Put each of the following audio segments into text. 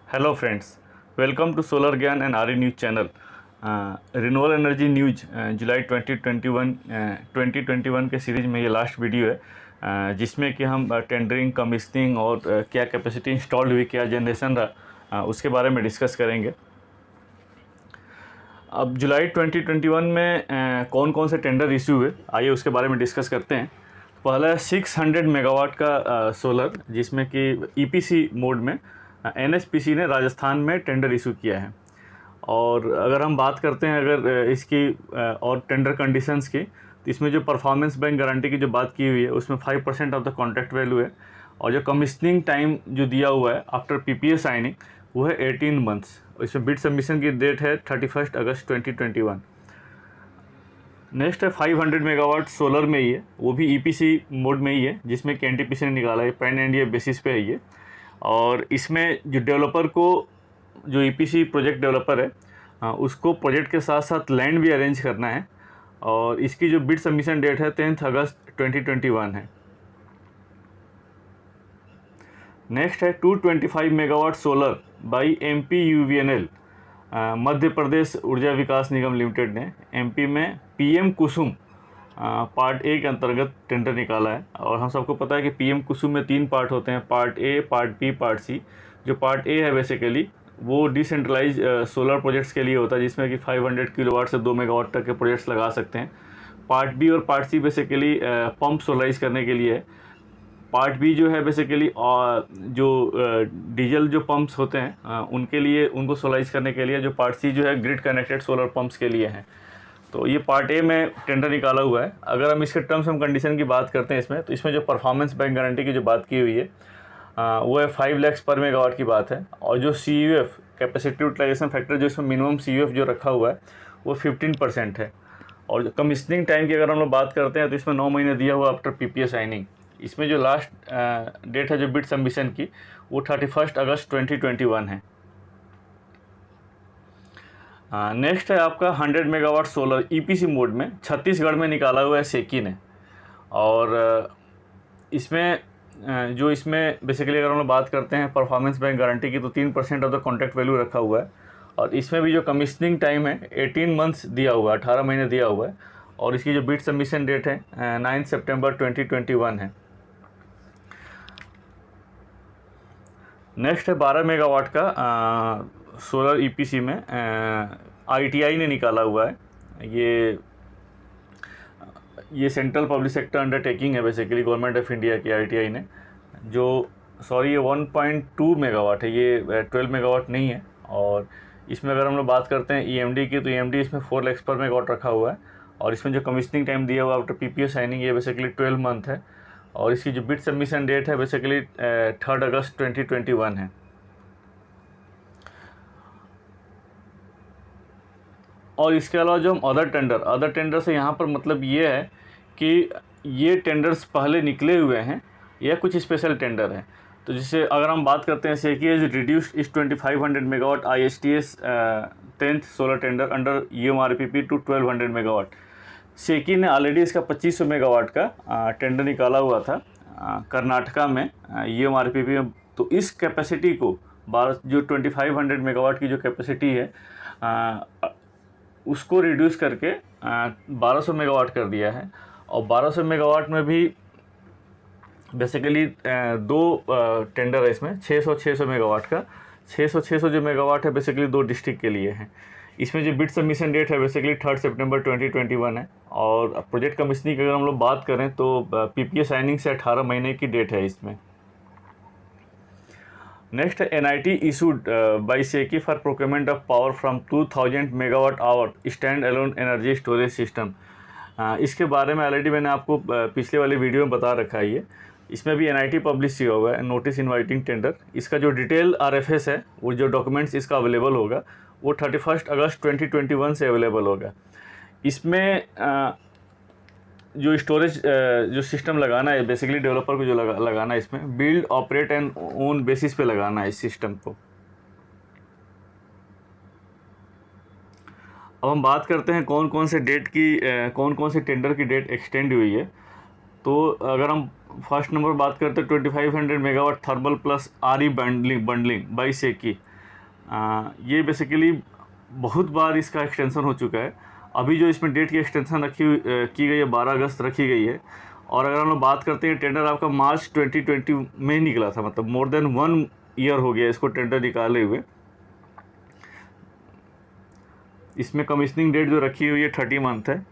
Hello friends, welcome to solar Gyan and R news channel. Renewable energy news July 2021 के series में ये last video है, जिसमें कि हम टेंडरिंग, कमीशनिंग और क्या कैपेसिटी इंस्टॉल्ड हुई, क्या जनरेशन रहा, उसके बारे में डिस्कस करेंगे। अब जुलाई 2021 में कौन कौन से टेंडर इशू हुए, आइए उसके बारे में डिस्कस करते हैं। पहला है 600 मेगावाट का सोलर, जिसमें कि ईपीसी मोड में एनएचपीसी ने राजस्थान में टेंडर इशू किया है। और अगर हम बात करते हैं अगर इसकी और टेंडर कंडीशंस की, तो इसमें जो परफॉर्मेंस बैंक गारंटी की जो बात की हुई है उसमें 5% ऑफ द कॉन्ट्रैक्ट वैल्यू है, और जो कमीशनिंग टाइम जो दिया हुआ है आफ्टर पीपीए साइनिंग वो है 18 मंथ्स। इसमें बिड सबमिशन की डेट है 31 अगस्त 2021। नेक्स्ट है 500 मेगावाट सोलर में ही है, वो भी ईपीसी मोड में ही है, जिसमें कि एनटीपीसी ने निकाला है, पैन इंडिया बेसिस पे है ये। और इसमें जो डेवलपर को, जो ईपीसी प्रोजेक्ट डेवलपर है, उसको प्रोजेक्ट के साथ साथ लैंड भी अरेंज करना है, और इसकी जो बिड सबमिशन डेट है 10 अगस्त 2021 है। नेक्स्ट है 225 megawatt solar by MP यूवीएनएल, Madhya Pradesh ऊर्जा विकास निगम लिमिटेड ने एमपी में पीएम कुसुम पार्ट ए के अंतर्गत टेंडर निकाला है। और हम सबको पता है कि पीएम कुसुम में 3 पार्ट होते हैं, part A, part B, part C. जो पार्ट ए है बेसिकली वो डिसेंट्रलाइज सोलर प्रोजेक्ट्स के लिए होता है, जिसमें कि 500 किलोवाट से 2 मेगावाट तक के प्रोजेक्ट्स लगा सकते हैं। पार्ट बी और part C basically pump solarise करने के लिए है। पार्ट बी जो है बेसिकली जो डीजल जो पंप्स होते हैं उनके लिए, उनको सोलराइज करने के लिए। जो पार्ट सी जो है ग्रिड कनेक्टेड सोलर पंप्स के लिए है। तो ये पार्ट ए में टेंडर निकाला हुआ है। अगर हम इसके टर्म्स एंड कंडीशन की बात करते हैं इसमें, तो इसमें जो परफॉर्मेंस बैंक गारंटी की जो बात की हुई है वो है 5 लाख पर मेगावाट की बात है। और जो CUF कैपेसिटी यूटिलाइजेशन फैक्टर, जो इसमें मिनिमम CUF जो रखा हुआ है वो 15% है। और जो कमीशनिंग टाइम की अगर हम लोग बात करते हैं, तो इसमें 9 महीने दिया हुआ आफ्टर पीपीए साइनिंग। इसमें जो लास्ट डेट है जो बिड सबमिशन की, वो 31 अगस्त 2021 है। नेक्स्ट है आपका 100 मेगावाट सोलर ईपीसी मोड में, छत्तीसगढ़ में निकाला हुआ है सेकी ने। और इसमें जो इसमें बेसिकली अगर हम लोग बात करते हैं परफॉर्मेंस बैंक गारंटी की, तो 3% ऑफ द कॉन्ट्रैक्ट वैल्यू रखा हुआ है। और इसमें भी जो कमीशनिंग टाइम है 18 मंथ्स दिया हुआ है, 18 महीने दिया हुआ है। और इसकी जो बिड सबमिशन डेट है 9 सितंबर 2021 है। नेक्स्ट है 12 मेगावाट का सोलर ईपीसी में आईटीआई ने निकाला हुआ है। ये सेंट्रल पब्लिक सेक्टर अंडरटेकिंग है बेसिकली, गवर्नमेंट ऑफ इंडिया की आईटीआई ने। जो ये 1.2 मेगावाट है, ये 12 मेगावाट नहीं है। और इसमें अगर हम लोग बात करते हैं ईएमडी की, तो ईएमडी इसमें 4 लाख पर मेगावाट रखा हुआ है। और इसमें जो कमीशनिंग टाइम दिया हुआ है आफ्टर पीपीए साइनिंग, ये बेसिकली 12 मंथ है। और इसकी जो बिड सबमिशन डेट है बेसिकली 3 अगस्त 2021 है। और इसके अलावा जो हम अदर टेंडर से यहाँ पर मतलब ये है कि ये टेंडर्स पहले निकले हुए हैं या कुछ स्पेशल टेंडर हैं। तो जैसे अगर हम बात करते हैं सेकी is reduced is 2500 megawatt ISTS 10th solar tender under EMRPP to 1200 megawatt. SECI ने ऑलरेडी इसका 2500 मेगावाट का टेंडर निकाला हुआ था कर्नाटका में EMRPP में। तो इस कैपेसिटी को जो 2500 मेगावाट की जो कैपेसिटी है उसको रिड्यूस करके 1200 मेगावाट कर दिया है। और 1200 मेगावाट में भी बेसिकली दो टेंडर है इसमें, 600 मेगावाट का। 600 जो मेगावाट है बेसिकली 2 डिस्ट्रिक्ट के लिए है। इसमें जो बिड सबमिशन डेट है बेसिकली 3 सितंबर 2021 है। और प्रोजेक्ट कमीशनिंग की अगर हम लोग बात करें, तो पीपीए साइनिंग से 18 महीने की डेट है इसमें। नेक्स्ट है NIT issued by SECI for procurement of power from 2000 megawatt hour stand alone energy storage system. इसके बारे में ऑलरेडी मैंने आपको पिछले वाले वीडियो में बता रखा है। ये इसमें भी NIT पब्लिश किया हुआ है, नोटिस इनवाइटिंग टेंडर। इसका जो डिटेल RFS है, वो जो डॉक्यूमेंट्स इसका अवेलेबल होगा, वो 31 अगस्त 2021 से अवेलेबल होगा। इसमें जो स्टोरेज जो सिस्टम लगाना है बेसिकली डेवलपर को जो लगाना है, इसमें build, operate and own basis पे लगाना है इस सिस्टम को। अब हम बात करते हैं कौन कौन से टेंडर की डेट एक्सटेंड हुई है। तो अगर हम फर्स्ट नंबर बात करते हैं 2500 megawatt thermal plus RE bundling by SECI. ये बेसिकली बहुत बार इसका एक्सटेंशन हो चुका है। अभी जो इसमें डेट की एक्सटेंशन की गई है 12 अगस्त रखी गई है। और अगर हम लोग बात करते हैं, टेंडर आपका मार्च 2020 में ही निकला था, मतलब मोर देन 1 ईयर हो गया इसको टेंडर निकाले हुए। इसमें कमीशनिंग डेट जो रखी हुई है 30 मंथ है।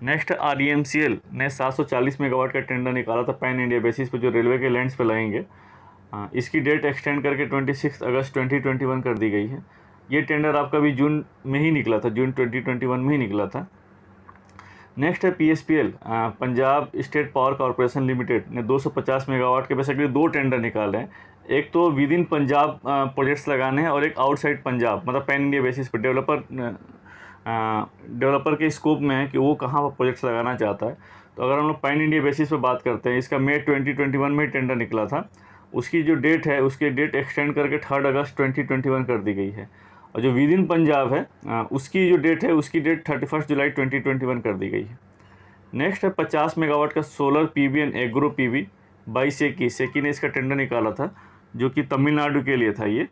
नेक्स्ट REMCL ने 740 मेगावाट का टेंडर निकाला था पैन इंडिया बेसिस पे, जो रेलवे के लैंड्स पे लगेंगे। इसकी डेट एक्सटेंड करके 26 अगस्त 2021 कर दी गई है। ये टेंडर आपका भी जून में ही निकला था, जून 2021 में ही निकला था। नेक्स्ट है PSPL, Punjab state power corporation limited ने 250 मेगावाट के बेसिकली 2 टेंडर निकाले हैं। एक तो विद इन पंजाब प्रोजेक्ट्स लगाने हैं, और एक आउटसाइड पंजाब, मतलब पैन इंडिया बेसिस पर डेवलपर के स्कोप में है कि वो कहाँ पर प्रोजेक्ट्स लगाना चाहता है। तो अगर हम लोग पैन इंडिया बेसिस पे बात करते हैं, इसका मई 2021 में ही टेंडर निकला था। उसकी जो डेट है, उसकी डेट एक्सटेंड करके 3 अगस्त 2021 कर दी गई है। और जो विद इन पंजाब है, उसकी जो डेट है, उसकी डेट 31 जुलाई 2021 कर दी गई है। नेक्स्ट है 50 मेगावाट का solar PV and agro PV by SECI ने इसका टेंडर निकाला था, जो कि तमिलनाडु के लिए था ये।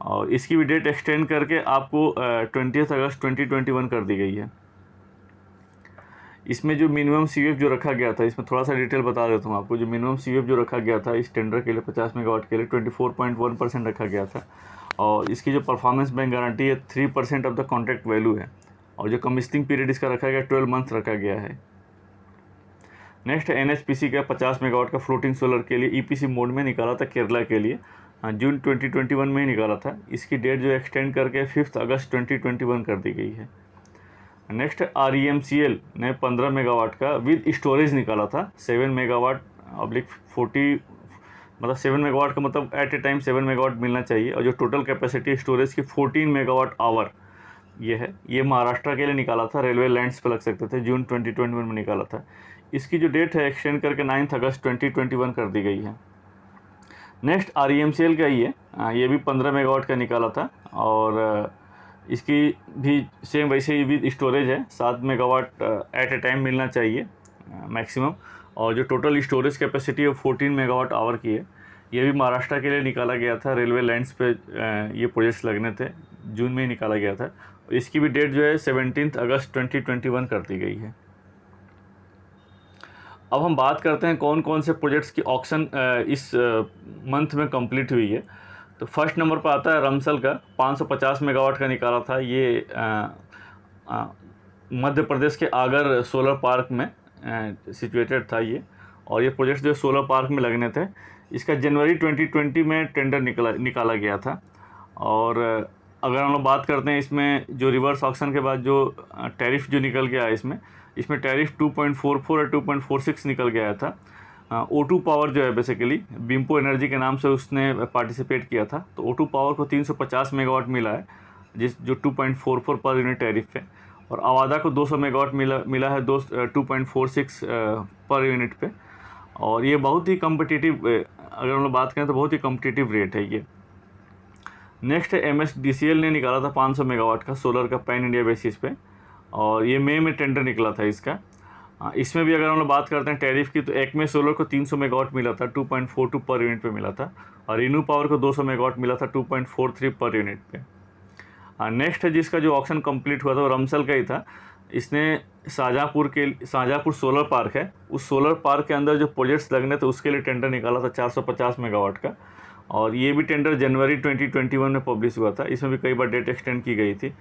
और इसकी भी डेट एक्सटेंड करके आपको 20 अगस्त 2021 कर दी गई है। इसमें जो मिनिमम CUF जो रखा गया था, इसमें थोड़ा सा डिटेल बता देता हूँ आपको। जो मिनिमम CUF जो रखा गया था इस टेंडर के लिए 50 मेगावाट के लिए 24.1% रखा गया था। और इसकी जो परफॉर्मेंस बैंक गारंटी है 3% ऑफ द कॉन्ट्रैक्ट वैल्यू है। और जो कमीशनिंग पीरियड इसका रखा गया 12 मंथ रखा गया है। नेक्स्ट है NHPC का 50 मेगावाट का फ्लोटिंग सोलर के लिए EPC मोड में निकाला था केरला के लिए, जून 2021 में ही निकाला था। इसकी डेट जो एक्सटेंड करके 5 अगस्त 2021 कर दी गई है। नेक्स्ट REMCL ने 15 मेगावाट का विद स्टोरेज निकाला था, 7 मेगावाट ऑब्लिक 40, मतलब 7 मेगावाट का मतलब एट ए टाइम 7 मेगावाट मिलना चाहिए। और जो टोटल कैपेसिटी स्टोरेज की 14 मेगावाट आवर ये है। ये महाराष्ट्र के लिए निकाला था, रेलवे लैंड्स पे लग सकते थे, जून 2021 में निकाला था। इसकी जो डेट है एक्सटेंड करके 9 अगस्त 2021 कर दी गई है। नेक्स्ट REMCL का ही है, ये भी 15 मेगावाट का निकाला था। और इसकी भी सेम वैसे ही विद स्टोरेज है, 7 मेगावाट एट ए टाइम मिलना चाहिए मैक्सिमम। और जो टोटल स्टोरेज कैपेसिटी है 14 मेगावाट आवर की है। ये भी महाराष्ट्र के लिए निकाला गया था, रेलवे लाइन्स पे ये प्रोजेक्ट्स लगने थे, जून में ही निकाला गया था। इसकी भी डेट जो है 17 अगस्त 2021 कर दी गई है। अब हम बात करते हैं कौन कौन से प्रोजेक्ट्स की ऑक्शन इस मंथ में कंप्लीट हुई है। तो फर्स्ट नंबर पर आता है रमसल का, 550 मेगावाट का निकाला था। ये मध्य प्रदेश के आगर सोलर पार्क में सिचुएटेड था ये। और ये प्रोजेक्ट जो सोलर पार्क में लगने थे, इसका जनवरी 2020 में टेंडर निकाला गया था। और अगर हम लोग बात करते हैं इसमें जो रिवर्स ऑक्शन के बाद जो टैरिफ जो निकल गया है, इसमें टैरिफ 2.44 और 2.46 निकल गया था। O2 पावर जो है बेसिकली बिम्पो एनर्जी के नाम से उसने पार्टिसिपेट किया था। तो O2 पावर को 350 मेगावाट मिला है, जो 2.44 पर यूनिट टैरिफ है। और अवादा को 200 मेगावाट मिला है 2.46 पर यूनिट पे। और ये बहुत ही कम्पिटिटिव, अगर हम लोग बात करें तो बहुत ही कम्पिटिटिव रेट है ये। नेक्स्ट है MSDCL ने निकाला था 500 मेगावाट का सोलर का पैन इंडिया बेसिस पे। और ये मई में टेंडर निकला था इसका। इसमें भी अगर हम लोग बात करते हैं टैरिफ की, तो एक में सोलर को 300 मेगावाट मिला था, 2.42 पर यूनिट पे मिला था। और रिन्यू पावर को 200 मेगावाट मिला था, 2.43 पर यूनिट पे। नेक्स्ट है जिसका जो ऑक्शन कंप्लीट हुआ था वो रमसल का ही था। इसने शाहजहाँपुर सोलर पार्क है, उस सोलर पार्क के अंदर जो प्रोजेक्ट्स लगने थे उसके लिए टेंडर निकाला था 450 मेगावाट का। और ये भी टेंडर जनवरी 2021 में पब्लिश हुआ था। इसमें भी कई बार डेट एक्सटेंड की गई थी।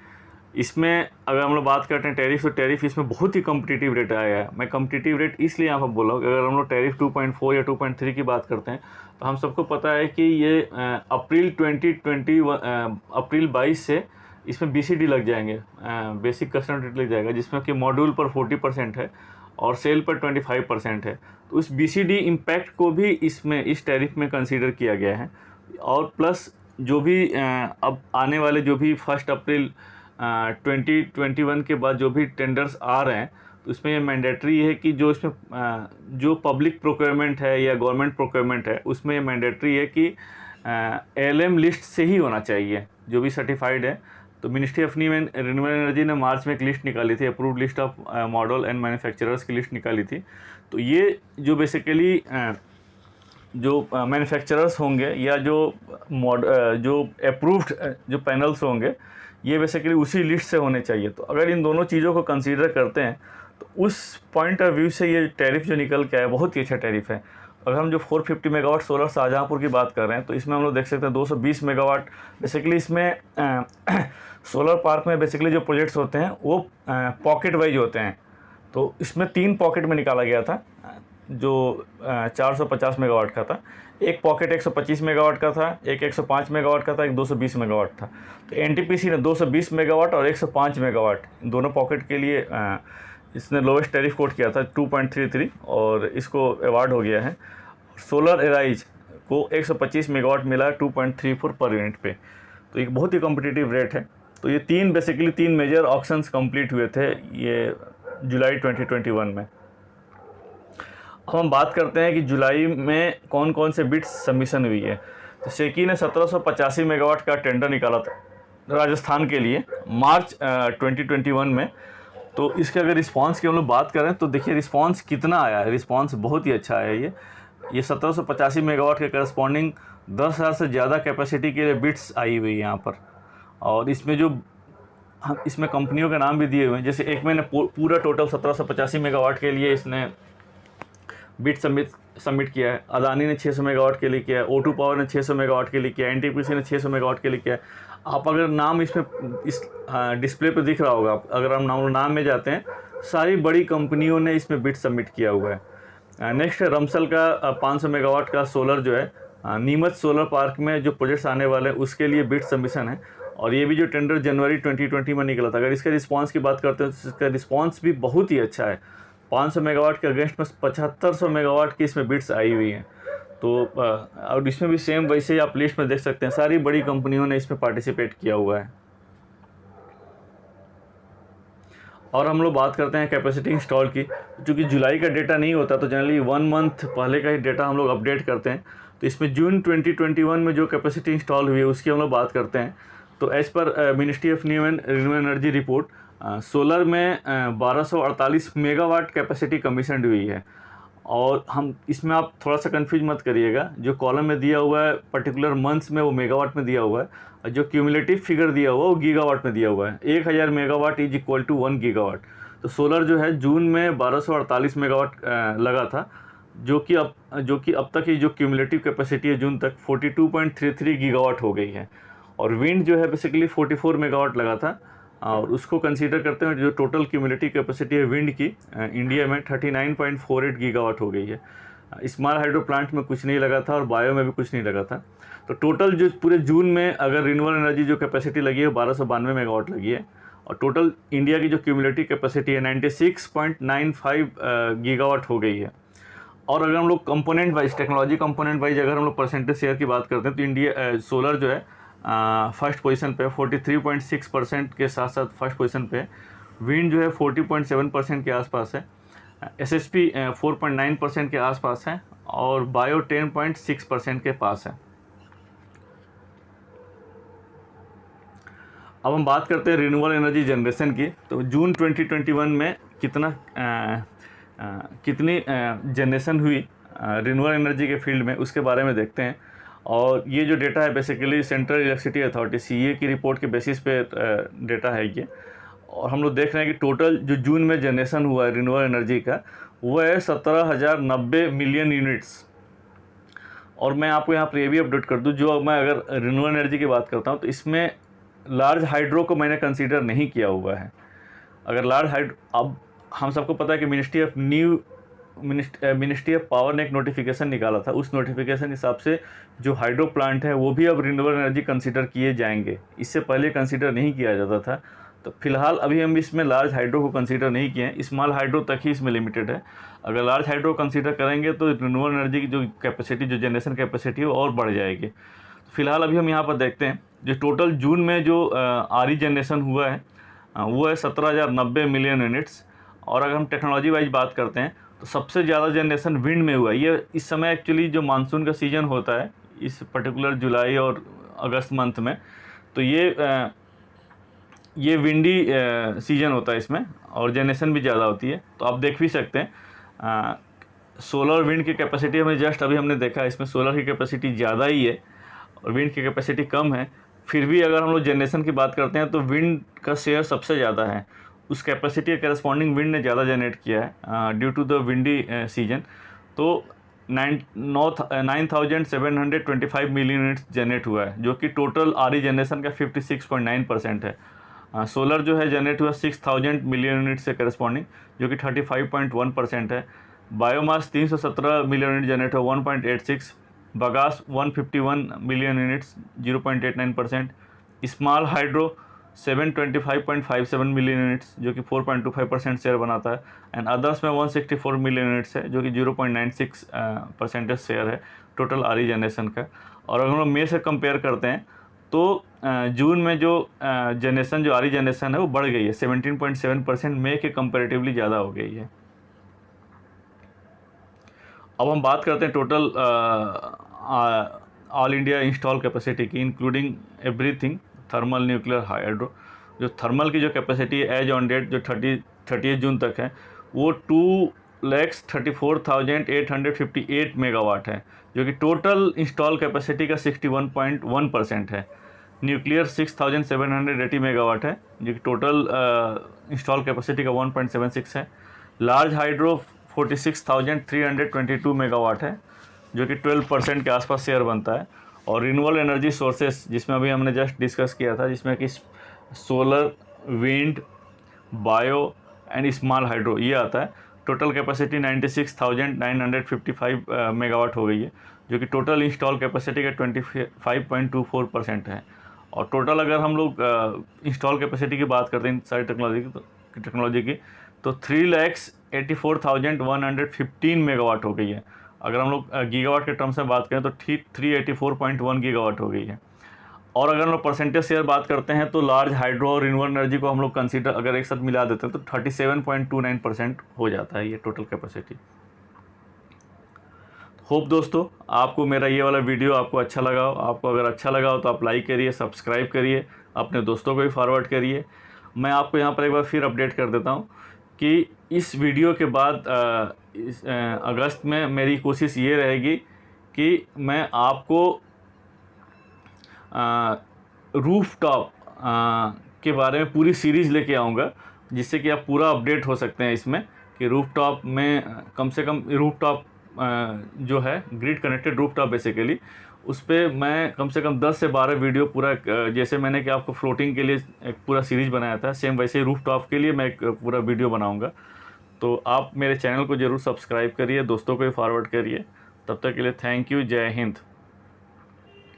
इसमें अगर हम लोग बात करते हैं टैरिफ, तो टैरिफ इसमें बहुत ही कम्पिटिटिव रेट आया है। मैं कम्पिटिटिव रेट इसलिए यहाँ पर बोल रहा हूँ कि अगर हम लोग टैरिफ 2.4 या 2.3 की बात करते हैं, तो हम सबको पता है कि ये अप्रैल 22 से इसमें BCD लग जाएंगे, बेसिक कस्टमर ड्यूटी लग जाएगा, जिसमें कि मॉड्यूल पर 40% है और सेल पर 25% है। तो उस BCD इम्पैक्ट को भी इस टैरिफ में कंसीडर किया गया है। और प्लस जो भी अब आने वाले जो भी 1 अप्रैल 2021 के बाद जो भी टेंडर्स आ रहे हैं, तो इसमें ये मैंडेटरी है कि जो इसमें जो पब्लिक प्रोक्योरमेंट है या गवर्नमेंट प्रोक्योरमेंट है, उसमें ये मैंडेटरी है कि ALM लिस्ट से ही होना चाहिए, जो भी सर्टिफाइड है। तो मिनिस्ट्री ऑफ रिन्यूएबल एनर्जी ने मार्च में एक लिस्ट निकाली थी, approved list of model and manufacturers की लिस्ट निकाली थी। तो ये जो बेसिकली जो मैन्युफैक्चरर्स होंगे या जो अप्रूव्ड जो पैनल्स होंगे, ये बेसिकली उसी लिस्ट से होने चाहिए। तो अगर इन दोनों चीज़ों को कंसीडर करते हैं तो उस पॉइंट ऑफ व्यू से ये टैरिफ जो निकल के आया बहुत ही अच्छा टैरिफ है। अगर हम जो 450 मेगावाट सोलर शाहजहाँपुर की बात कर रहे हैं तो इसमें हम लोग देख सकते हैं 220 मेगावाट बेसिकली इसमें सोलर पार्क में बेसिकली जो प्रोजेक्ट्स होते हैं वो पॉकेट वाइज होते हैं। तो इसमें 3 पॉकेट में निकाला गया था जो 450 मेगावाट का था। एक पॉकेट 125 मेगावाट का था, एक 105 मेगावाट का था, एक 220 मेगावाट था। तो एनटीपीसी ने 220 मेगावाट और 105 मेगावाट दोनों पॉकेट के लिए इसने लोवेस्ट टैरिफ कोट किया था 2.33 और इसको अवार्ड हो गया है। सोलर एराइज को 125 मेगावाट मिला 2.34 पर यूनिट पे। तो एक बहुत ही कॉम्पिटिटिव रेट है। तो ये बेसिकली तीन मेजर ऑक्शंस कंप्लीट हुए थे ये जुलाई 2021 में। अब हम बात करते हैं कि जुलाई में कौन कौन से बिड्स सबमिशन हुई है। तो सेकी ने 1785 मेगावाट का टेंडर निकाला था राजस्थान के लिए मार्च 2021 में। तो इसके अगर रिस्पांस की हम लोग बात करें तो देखिए रिस्पांस कितना आया है। रिस्पांस बहुत ही अच्छा है। ये 1785 मेगावाट के करस्पॉन्डिंग 10,000 से ज़्यादा कैपेसिटी के लिए बिड्स आई हुई है यहाँ पर। और इसमें कंपनियों के नाम भी दिए हुए हैं। जैसे एक मैंने पूरा टोटल 1785 मेगावाट के लिए इसने बिड सबमिट किया है। अदानी ने 600 मेगावाट के लिए किया है, O2 पावर ने 600 मेगावाट के लिए किया है, एनटीपीसी ने 600 मेगावाट के लिए किया है। आप अगर नाम इसमें इस डिस्प्ले पे दिख रहा होगा, अगर हम नाम में जाते हैं सारी बड़ी कंपनियों ने इसमें बिड सबमिट किया हुआ है। नेक्स्ट है रमसल का 500 मेगावाट का सोलर जो है नीमच सोलर पार्क में जो प्रोजेक्ट्स आने वाले हैं उसके लिए बिड सबमिशन है। और ये भी जो टेंडर जनवरी 2020 में निकला था। अगर इसके रिस्पांस की बात करते हैं तो इसका रिस्पांस भी बहुत ही अच्छा है। 500 मेगावाट के अगेंस्ट में 7500 मेगावाट की इसमें बिड्स आई हुई हैं। तो और इसमें भी सेम वैसे ही आप लिस्ट में देख सकते हैं सारी बड़ी कंपनियों ने इसमें पार्टिसिपेट किया हुआ है। और हम लोग बात करते हैं कैपेसिटी इंस्टॉल की। चूँकि जुलाई का डेटा नहीं होता तो जनरली 1 मंथ पहले का ही डेटा हम लोग अपडेट करते हैं। तो इसमें जून 2021 में जो कैपेसिटी इंस्टॉल हुई है उसकी हम लोग बात करते हैं। तो as per ministry of new and renewable energy report solar में 1248 मेगावाट कैपेसिटी कमीशनड हुई है। और हम इसमें आप थोड़ा सा कंफ्यूज मत करिएगा, जो कॉलम में दिया हुआ है पर्टिकुलर मंथ्स में वो मेगावाट में दिया हुआ है और जो क्यूमुलेटिव फिगर दिया हुआ है वो गीगावाट में दिया हुआ है। 1000 megawatt is equal to 1 gigawatt. तो सोलर जो है जून में 1248 मेगावाट लगा था, जो कि अब तक की जो क्यूमुलेटिव कैपेसिटी है जून तक 42.33 गीगावाट हो गई है। और विंड जो है बेसिकली 44 मेगावाट लगा था और उसको कंसीडर करते हैं जो टोटल क्यूमुलेटिव कैपेसिटी है विंड की इंडिया में 39.48 गीगावाट हो गई है। स्मॉल हाइड्रो प्लांट में कुछ नहीं लगा था और बायो में भी कुछ नहीं लगा था। तो टोटल जो पूरे जून में अगर रिन्यूएबल एनर्जी जो कैपेसिटी लगी है 1292 मेगावाट लगी है। और टोटल इंडिया की जो क्यूमुलेटिव कैपेसिटी है 96.95 गीगावाट हो गई है। और अगर हम लोग component wise technology component wise अगर हम लोग परसेंटेज शेयर की बात करते हैं तो इंडिया सोलर जो है फर्स्ट पोजीशन पे 43.6% के साथ साथ फर्स्ट पोजीशन पे। विंड जो है 40.7% के आसपास है। एसएसपी 4.9% के आसपास है और बायो 10.6% के पास है। अब हम बात करते हैं रिन्यूएबल एनर्जी जनरेशन की। तो जून 2021 में कितनी जनरेशन हुई रिन्यूएबल एनर्जी के फील्ड में उसके बारे में देखते हैं। और ये जो डेटा है basically central electricity authority CEA की रिपोर्ट के बेसिस पे डेटा है ये। और हम लोग देख रहे हैं कि टोटल जो जून में जनरेशन हुआ है रिन्यूएबल एनर्जी का वो है 17,090 मिलियन यूनिट्स। और मैं आपको यहाँ पर ये भी अपडेट कर दूँ, जो मैं अगर रिन्यूएबल एनर्जी की बात करता हूँ तो इसमें लार्ज हाइड्रो को मैंने कंसीडर नहीं किया हुआ है। अगर लार्ज हाइड्रो, अब हम सबको पता है कि मिनिस्ट्री ऑफ पावर ने एक नोटिफिकेशन निकाला था। उस नोटिफिकेशन के हिसाब से जो हाइड्रो प्लांट है वो भी अब रिन्यूएबल एनर्जी कंसीडर किए जाएंगे। इससे पहले कंसीडर नहीं किया जाता था। तो फिलहाल अभी हम इसमें लार्ज हाइड्रो को कंसीडर नहीं किए हैं, स्मॉल हाइड्रो तक ही इसमें लिमिटेड है। अगर लार्ज हाइड्रो कंसीडर करेंगे तो रिन्यूएबल एनर्जी की जो कैपेसिटी जो जनरेशन कैपेसिटी है वो और बढ़ जाएगी। फिलहाल अभी हम यहाँ पर देखते हैं जो टोटल जून में जो आरई जनरेशन हुआ है वो है 17,090 मिलियन यूनिट्स। और अगर हम टेक्नोलॉजी वाइज बात करते हैं तो सबसे ज़्यादा जनरेशन विंड में हुआ है। ये इस समय एक्चुअली जो मानसून का सीज़न होता है इस पर्टिकुलर जुलाई और अगस्त मंथ में, तो ये विंडी सीज़न होता है इसमें और जनरेशन भी ज़्यादा होती है। तो आप देख भी सकते हैं सोलर विंड की कैपेसिटी हमें जस्ट अभी हमने देखा, इसमें सोलर की कैपेसिटी ज़्यादा ही है और विंड की कैपेसिटी कम है। फिर भी अगर हम लोग जनरेशन की बात करते हैं तो विंड का शेयर सबसे ज़्यादा है, उस कैपेसिटी के करस्पॉन्डिंग विंड ने ज़्यादा जनरेट किया है due to the windy season. तो 9,725 मिलियन यूनिट्स जनरेट हुआ है, जो कि टोटल आरी जनरेशन का 56.9% है। सोलर जो है जनरेट हुआ 6,000 मिलियन यूनिट से करस्पॉन्डिंग, जो कि 35.1% है। बायोमास 317 मिलियन यूनिट जनरेट हुआ 1.86, bagasse 151 million units 0.89%, small hydro 725.57 million units जो कि 4.25% शेयर बनाता है, एंड अदर्स में 164 मिलियन यूनिट्स है जो कि 0.96% शेयर है टोटल आरी जनरेशन का। और अगर हम लोग मई से कंपेयर करते हैं तो जून में जो जनरेशन जो आरी जनरेशन है वो बढ़ गई है, 17.7% मई के कंपेरेटिवली ज़्यादा हो गई है। अब हम बात करते हैं total all India install capacity की, including everything, thermal, nuclear, hydro. जो थर्मल की जो कैपेसिटी है एज ऑन डेट जो 30 जून तक है वो 2,34,858 मेगावाट है, जो कि टोटल इंस्टॉल कैपेसिटी का 61.1% है। न्यूक्लियर 6,780 मेगावाट है, जो कि टोटल इंस्टॉल कैपेसिटी का 1.76 है। लार्ज हाइड्रो 46,322 मेगावाट है, जो कि 12% के आसपास शेयर बनता है। और रिन्यूएबल एनर्जी सोर्सेस, जिसमें अभी हमने जस्ट डिस्कस किया था, जिसमें कि solar, wind, bio and small hydro ये आता है। टोटल कैपेसिटी 96,955 मेगावाट हो गई है, जो कि टोटल इंस्टॉल कैपेसिटी का 25.24% है। और टोटल अगर हम लोग इंस्टॉल कैपेसिटी की बात करते हैं सारी टेक्नोलॉजी की तो 3,84,115 मेगावाट हो गई है। अगर हम लोग गीगावाट के टर्म्स में बात करें तो 384.1 गीगावाट हो गई है। और अगर हम लोग परसेंटेज शेयर बात करते हैं तो लार्ज हाइड्रो और रिन्यूएबल एनर्जी को हम लोग कंसीडर अगर एक साथ मिला देते हैं तो 37.29% हो जाता है ये टोटल कैपेसिटी। होप दोस्तों आपको मेरा ये वाला वीडियो आपको अच्छा लगा हो। आपको अगर अच्छा लगा हो तो आप लाइक करिए, सब्सक्राइब करिए, अपने दोस्तों को भी फॉरवर्ड करिए। मैं आपको यहाँ पर एक बार फिर अपडेट कर देता हूँ कि इस वीडियो के बाद अगस्त में मेरी कोशिश ये रहेगी कि मैं आपको रूफ टॉप के बारे में पूरी सीरीज़ लेके आऊँगा, जिससे कि आप पूरा अपडेट हो सकते हैं इसमें कि रूफ टॉप में कम से कम रूफ टॉप जो है grid connected roof top basically, उस पर मैं कम से कम 10 से 12 वीडियो पूरा जैसे मैंने कि आपको फ्लोटिंग के लिए एक पूरा सीरीज़ बनाया था, सेम वैसे ही रूफ टॉप के लिए मैं एक पूरा वीडियो बनाऊँगा। तो आप मेरे चैनल को ज़रूर सब्सक्राइब करिए, दोस्तों को भी फॉरवर्ड करिए। तब तक के लिए थैंक यू, जय हिंद।